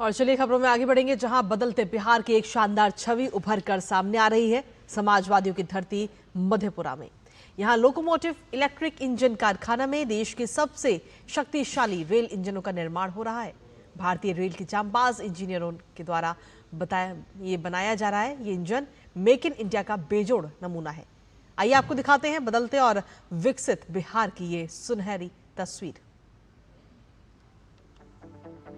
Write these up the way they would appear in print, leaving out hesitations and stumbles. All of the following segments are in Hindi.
और चलिए खबरों में आगे बढ़ेंगे, जहां बदलते बिहार की एक शानदार छवि उभर कर सामने आ रही है। समाजवादियों की धरती मधेपुरा में यहां लोकोमोटिव इलेक्ट्रिक इंजन कारखाना में देश के सबसे शक्तिशाली रेल इंजनों का निर्माण हो रहा है। भारतीय रेल के जांबाज इंजीनियरों के द्वारा बनाया जा रहा है। ये इंजन मेक इन इंडिया का बेजोड़ नमूना है। आइए आपको दिखाते हैं बदलते और विकसित बिहार की ये सुनहरी तस्वीर।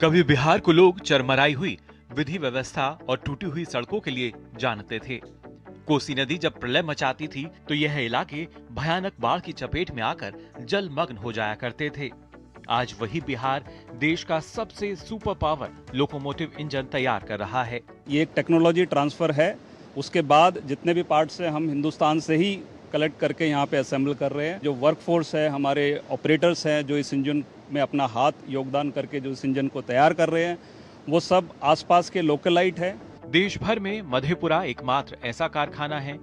कभी बिहार को लोग चरमराई हुई विधि व्यवस्था और टूटी हुई सड़कों के लिए जानते थे। कोसी नदी जब प्रलय मचाती थी तो यह इलाके भयानक बाढ़ की चपेट में आकर जलमग्न हो जाया करते थे। आज वही बिहार देश का सबसे सुपर पावर लोकोमोटिव इंजन तैयार कर रहा है। ये एक टेक्नोलॉजी ट्रांसफर है। उसके बाद जितने भी पार्ट्स हैं हम हिंदुस्तान से ही कलेक्ट करके यहाँ पे असेंबल कर रहे हैं। जो वर्कफोर्स है, हमारे ऑपरेटर्स हैं जो इस इंजन में अपना हाथ योगदान करके जो इस इंजन को तैयार कर रहे हैं, वो सब आसपास के लोकलाइट है। देश भर में मधेपुरा एकमात्र ऐसा कारखाना है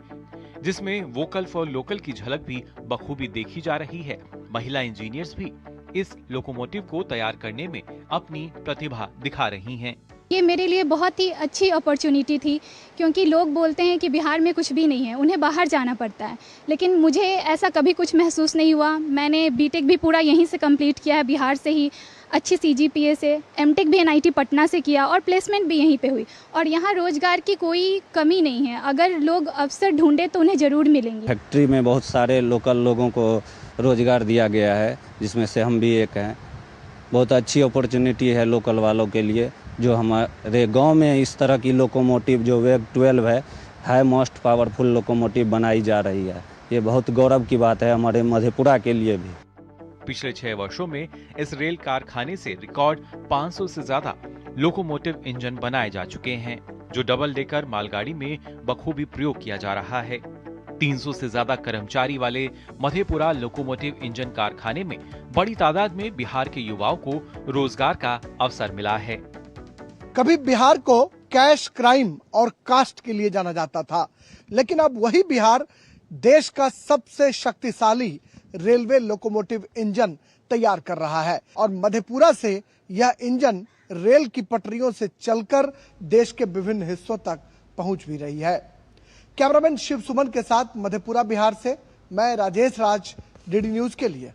जिसमें वोकल फॉर लोकल की झलक भी बखूबी देखी जा रही है। महिला इंजीनियर्स भी इस लोकोमोटिव को तैयार करने में अपनी प्रतिभा दिखा रही हैं। ये मेरे लिए बहुत ही अच्छी अपॉर्चुनिटी थी, क्योंकि लोग बोलते हैं कि बिहार में कुछ भी नहीं है, उन्हें बाहर जाना पड़ता है, लेकिन मुझे ऐसा कभी कुछ महसूस नहीं हुआ। मैंने बीटेक भी पूरा यहीं से कंप्लीट किया है, बिहार से ही, अच्छी सीजीपीए से। एमटेक भी एनआईटी पटना से किया और प्लेसमेंट भी यहीं पे हुई। और यहाँ रोजगार की कोई कमी नहीं है, अगर लोग अवसर ढूंढे तो उन्हें ज़रूर मिलेंगे। फैक्ट्री में बहुत सारे लोकल लोगों को रोजगार दिया गया है, जिसमें से हम भी एक हैं। बहुत अच्छी अपॉर्चुनिटी है लोकल वालों के लिए। जो हमारे गांव में इस तरह की लोकोमोटिव जो वेग 12 है मोस्ट पावरफुल लोकोमोटिव बनाई जा रही है। ये बहुत गौरव की बात है हमारे मधेपुरा के लिए भी। पिछले 6 वर्षों में इस रेल कारखाने से रिकॉर्ड 500 से ज्यादा लोकोमोटिव इंजन बनाए जा चुके हैं, जो डबल डेकर मालगाड़ी में बखूबी प्रयोग किया जा रहा है। 300 से ज्यादा कर्मचारी वाले मधेपुरा लोकोमोटिव इंजन कारखाने में बड़ी तादाद में बिहार के युवाओं को रोजगार का अवसर मिला है। कभी बिहार को कैश, क्राइम और कास्ट के लिए जाना जाता था, लेकिन अब वही बिहार देश का सबसे शक्तिशाली रेलवे लोकोमोटिव इंजन तैयार कर रहा है। और मधेपुरा से यह इंजन रेल की पटरियों से चलकर देश के विभिन्न हिस्सों तक पहुंच भी रही है। कैमरामैन शिव सुमन के साथ मधेपुरा बिहार से मैं राजेश राज, डीडी न्यूज के लिए।